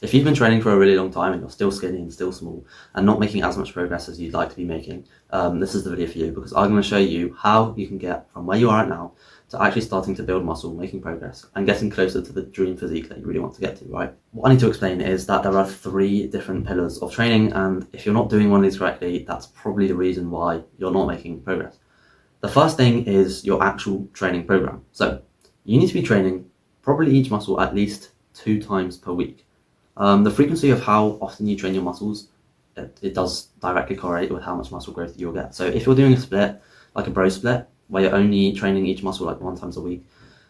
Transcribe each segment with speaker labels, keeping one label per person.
Speaker 1: If you've been training for a really long time and you're still skinny and still small and not making as much progress as you'd like to be making, this is the video for you, because I'm going to show you how you can get from where you are right now to actually starting to build muscle, making progress, and getting closer to the dream physique that you really want to get to, right? What I need to explain is that there are 3 different pillars of training, and if you're not doing one of these correctly, that's probably the reason why you're not making progress. The first thing is your actual training program. So you need to be training probably each muscle at least 2 times per week. The frequency of how often you train your muscles, it does directly correlate with how much muscle growth you'll get. So if you're doing a split, like a bro split, where you're only training each muscle like 1 time a week.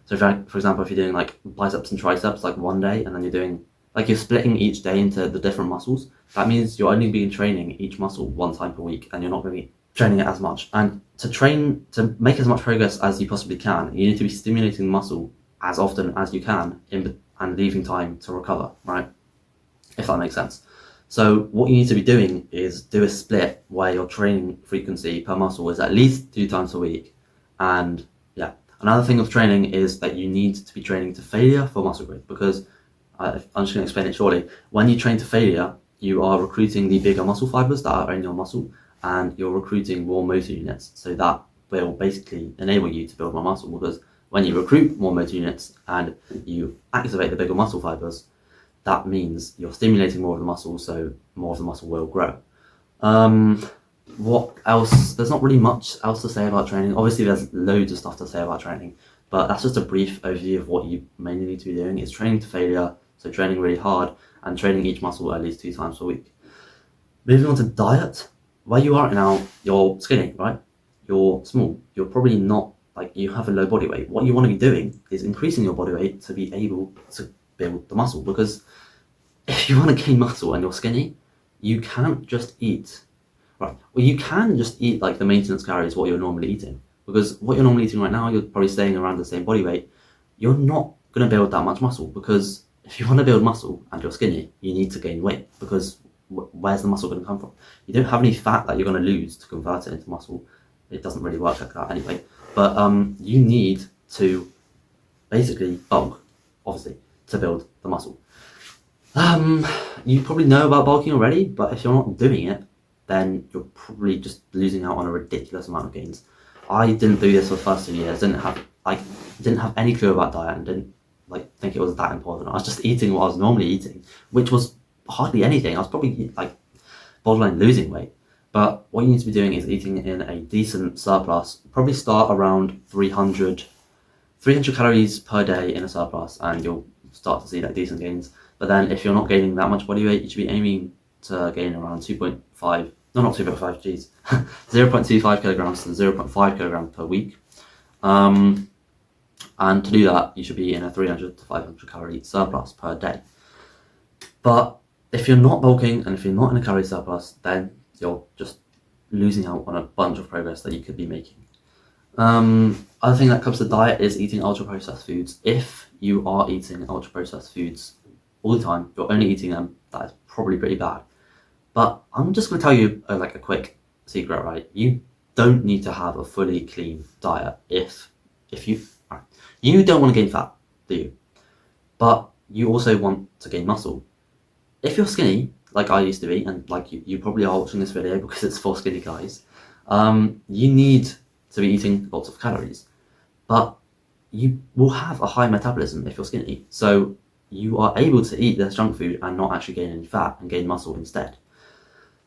Speaker 1: So for example, if you're doing like biceps and triceps like one day, and then you're doing, like you're splitting each day into the different muscles, that means you're only being training each muscle 1 time per week, and you're not going to be training it as much. And to make as much progress as you possibly can, you need to be stimulating the muscle as often as you can and leaving time to recover, right? If that makes sense. So what you need to be doing is do a split where your training frequency per muscle is at least 2 times a week. And yeah, another thing of training is that you need to be training to failure for muscle growth, because I'm just going to explain it shortly. When you train to failure, you are recruiting the bigger muscle fibers that are in your muscle, and you're recruiting more motor units. So that will basically enable you to build more muscle, because when you recruit more motor units and you activate the bigger muscle fibers, that means you're stimulating more of the muscle, so more of the muscle will grow. What else? There's not really much else to say about training. Obviously, there's loads of stuff to say about training, but that's just a brief overview of what you mainly need to be doing. Is training to failure, so training really hard and training each muscle at least 2 times per week. Moving on to diet. Where you are right now, you're skinny, right? You're small. You're probably not, like, you have a low body weight. What you want to be doing is increasing your body weight to be able to build the muscle, because if you want to gain muscle and you're skinny, you can't just eat, right? Well, you can just eat like the maintenance calories, what you're normally eating, because what you're normally eating right now, you're probably staying around the same body weight. You're not going to build that much muscle, because if you want to build muscle and you're skinny, you need to gain weight, because where's the muscle going to come from? You don't have any fat that you're going to lose to convert it into muscle. It doesn't really work like that anyway. But you need to basically bulk, obviously, to build the muscle. You probably know about bulking already, but if you're not doing it, then you're probably just losing out on a ridiculous amount of gains. I didn't do this for the first 2 years. Didn't have any clue about diet, and didn't think it was that important. I was just eating what I was normally eating, which was hardly anything. I was probably borderline losing weight. But what you need to be doing is eating in a decent surplus. Probably start around 300 calories per day in a surplus, and you'll start to see like decent gains. But then if you're not gaining that much body weight, you should be aiming to gain around 2.5, no, not 2.5, geez, 0.25 kilograms to 0.5 kilograms per week. And to do that, you should be in a 300 to 500 calorie surplus per day. But if you're not bulking and if you're not in a calorie surplus, then you're just losing out on a bunch of progress that you could be making. Other thing that comes to diet is eating ultra processed foods. If you are eating ultra processed foods all the time, you're only eating them, that is probably pretty bad. But I'm just going to tell you a quick secret, right? You don't need to have a fully clean diet if you don't want to gain fat, do you? But you also want to gain muscle. If you're skinny, like I used to be, and like you probably are watching this video because it's for skinny guys, you need to be eating lots of calories. But you will have a high metabolism if you're skinny. So you are able to eat less junk food and not actually gain any fat and gain muscle instead.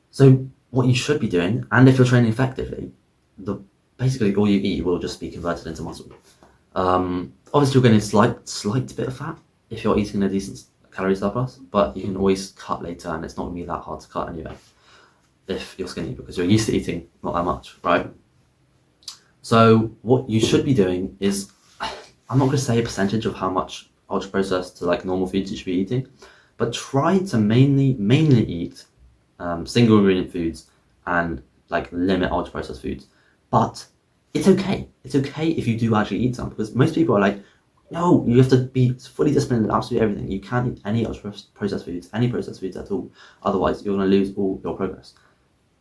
Speaker 1: So what you should be doing, and if you're training effectively, basically all you eat will just be converted into muscle. Obviously you're getting a slight bit of fat if you're eating a decent calorie surplus, but you can always cut later, and it's not going to be that hard to cut anyway if you're skinny, because you're used to eating not that much, right? So what you should be doing is, I'm not going to say a percentage of how much ultra processed to like normal foods you should be eating, but try to mainly eat single ingredient foods and like limit ultra processed foods. But it's okay if you do actually eat some, because most people are like, no, you have to be fully disciplined in absolutely everything. You can't eat any ultra processed foods, any processed foods at all, otherwise you're going to lose all your progress.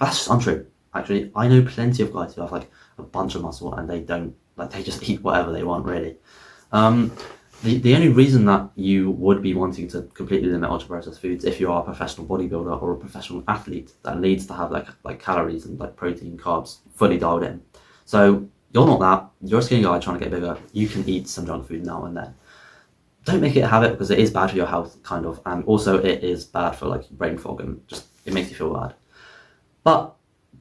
Speaker 1: That's just untrue. Actually, I know plenty of guys who have like a bunch of muscle and they don't, like, they just eat whatever they want, really. The only reason that you would be wanting to completely limit ultra processed foods if you are a professional bodybuilder or a professional athlete that needs to have like calories and like protein, carbs fully dialed in. So you're not that. You're a skinny guy trying to get bigger. You can eat some junk food now and then. Don't make it a habit because it is bad for your health, kind of, and also it is bad for like brain fog and just it makes you feel bad. But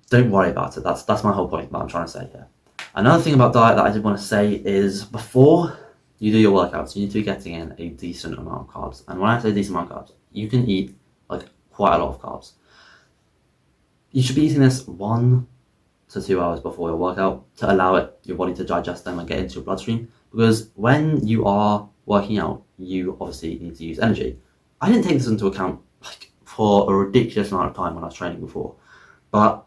Speaker 1: don't worry about it. That's my whole point that I'm trying to say here. Another thing about diet that I did want to say is before you do your workouts, you need to be getting in a decent amount of carbs. And when I say decent amount of carbs, you can eat like quite a lot of carbs. You should be eating this 1 to 2 hours before your workout to allow your body to digest them and get into your bloodstream. Because when you are working out, you obviously need to use energy. I didn't take this into account like for a ridiculous amount of time when I was training before. But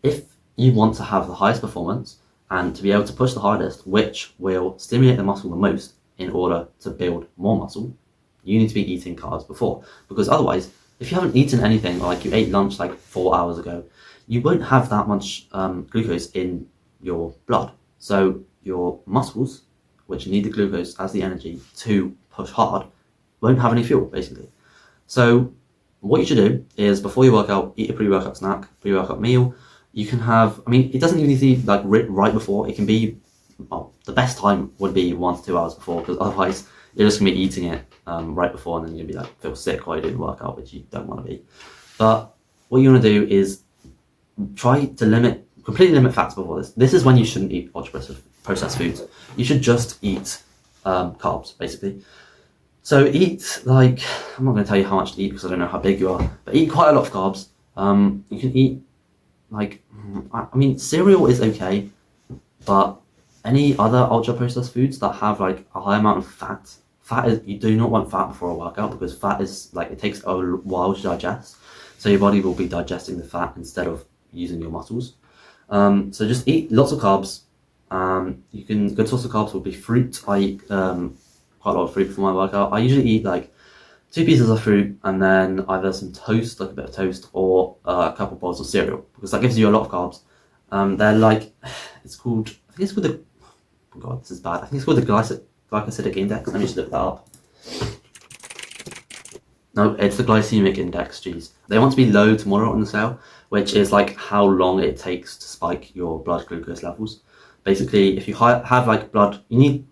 Speaker 1: if you want to have the highest performance and to be able to push the hardest, which will stimulate the muscle the most in order to build more muscle, you need to be eating carbs before. Because otherwise, if you haven't eaten anything, or like you ate lunch like 4 hours ago, you won't have that much glucose in your blood. So your muscles, which need the glucose as the energy to push hard, won't have any fuel, basically. So what you should do is before you work out, eat a pre-workout snack, pre-workout meal. You can have, I mean, it doesn't even need to be like right before. It can be, well, the best time would be 1 to 2 hours before, because otherwise you're just gonna be eating it right before, and then you'll be like feel sick while you're doing the workout, which you don't want to be. But what you want to do is try to completely limit fats before this. This is when you shouldn't eat ultra processed foods. You should just eat carbs, basically. So eat like, I'm not going to tell you how much to eat because I don't know how big you are, but eat quite a lot of carbs. You can eat like, I mean, cereal is okay, but any other ultra processed foods that have like a high amount of fat is, you do not want fat before a workout because fat is like, it takes a while to digest. So your body will be digesting the fat instead of using your muscles. So just eat lots of carbs. Good source of carbs will be fruit. I eat quite a lot of fruit for my workout. I usually eat like 2 pieces of fruit and then either some toast, like a bit of toast, or a couple of bowls of cereal, because that gives you a lot of carbs. They're like, I think it's called the, oh god, this is bad. I think it's called the glycemic index. Let me just look that up. No, it's the glycemic index, geez. They want to be low to moderate on the scale, which is like how long it takes to spike your blood glucose levels. Basically, if you have like blood, you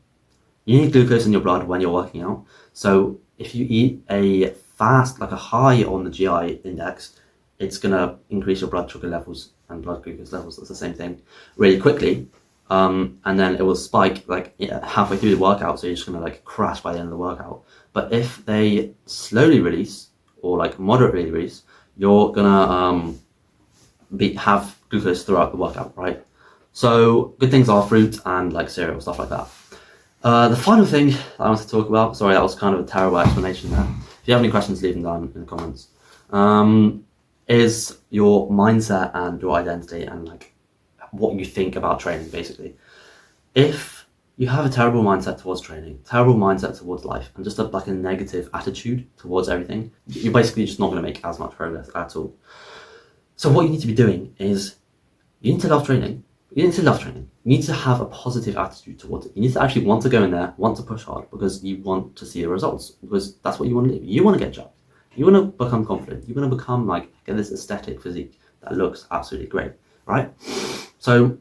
Speaker 1: need glucose in your blood when you're working out. So if you eat a high on the GI index, it's gonna increase your blood sugar levels and blood glucose levels. That's the same thing, really quickly. And then it will spike like halfway through the workout, so you're just gonna like crash by the end of the workout. But if they slowly release or like moderately release, you're gonna have glucose throughout the workout, right? So good things are fruit and like cereal, stuff like that. The final thing I want to talk about, sorry, that was kind of a terrible explanation there. If you have any questions, leave them down in the comments. Is your mindset and your identity and like what you think about training, basically. If you have a terrible mindset towards training, terrible mindset towards life, and just like a negative attitude towards everything, you're basically just not going to make as much progress at all. So what you need to be doing is you need to love training. You need to love training. You need to have a positive attitude towards it. You need to actually want to go in there, want to push hard, because you want to see the results, because that's what you want to do. You want to get jacked. You want to become confident. You want to become like, get this aesthetic physique that looks absolutely great, right? So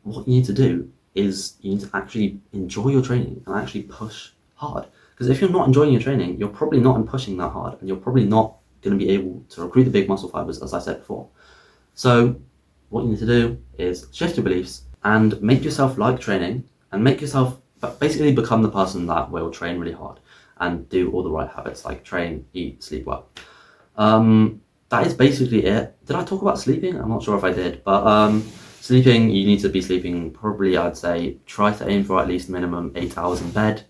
Speaker 1: what you need to do is you need to actually enjoy your training and actually push hard. Because if you're not enjoying your training, you're probably not pushing that hard, and you're probably not going to be able to recruit the big muscle fibers, as I said before. So what you need to do is shift your beliefs and make yourself like training, and make yourself basically become the person that will train really hard and do all the right habits like train, eat, sleep well. That is basically it. Did I talk about sleeping? I'm not sure if I did, but sleeping, you need to be sleeping probably, I'd say, try to aim for at least minimum 8 hours in bed.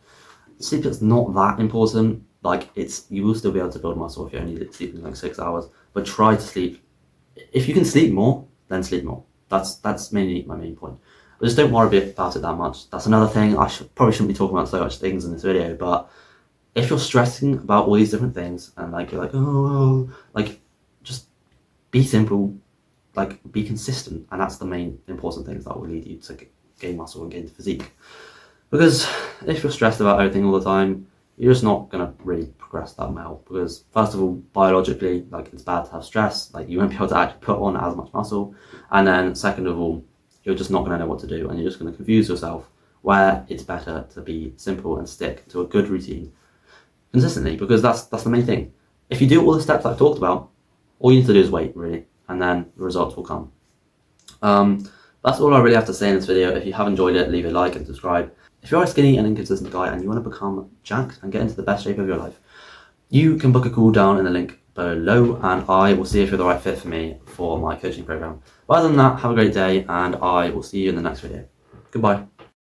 Speaker 1: Sleep is not that important. Like you will still be able to build muscle if you're only sleeping like 6 hours, but try to sleep. If you can sleep more, then sleep more. That's mainly my main point. But just don't worry about it that much. That's another thing. Probably shouldn't be talking about so much things in this video, but if you're stressing about all these different things and like you're like, oh, like just be simple, like be consistent, and that's the main important things that will lead you to gain muscle and gain physique. Because if you're stressed about everything all the time, you're just not going to really progress that well. Because first of all, biologically, like, it's bad to have stress. Like, you won't be able to actually put on as much muscle. And then second of all, you're just not going to know what to do, and you're just going to confuse yourself, where it's better to be simple and stick to a good routine consistently, because that's the main thing. If you do all the steps I've talked about, all you need to do is wait, really, and then the results will come. That's all I really have to say in this video. If you have enjoyed it, leave a like and subscribe. If you're a skinny and inconsistent guy and you want to become jacked and get into the best shape of your life, you can book a call down in the link below, and I will see if you're the right fit for me for my coaching program. But other than that, have a great day, and I will see you in the next video. Goodbye.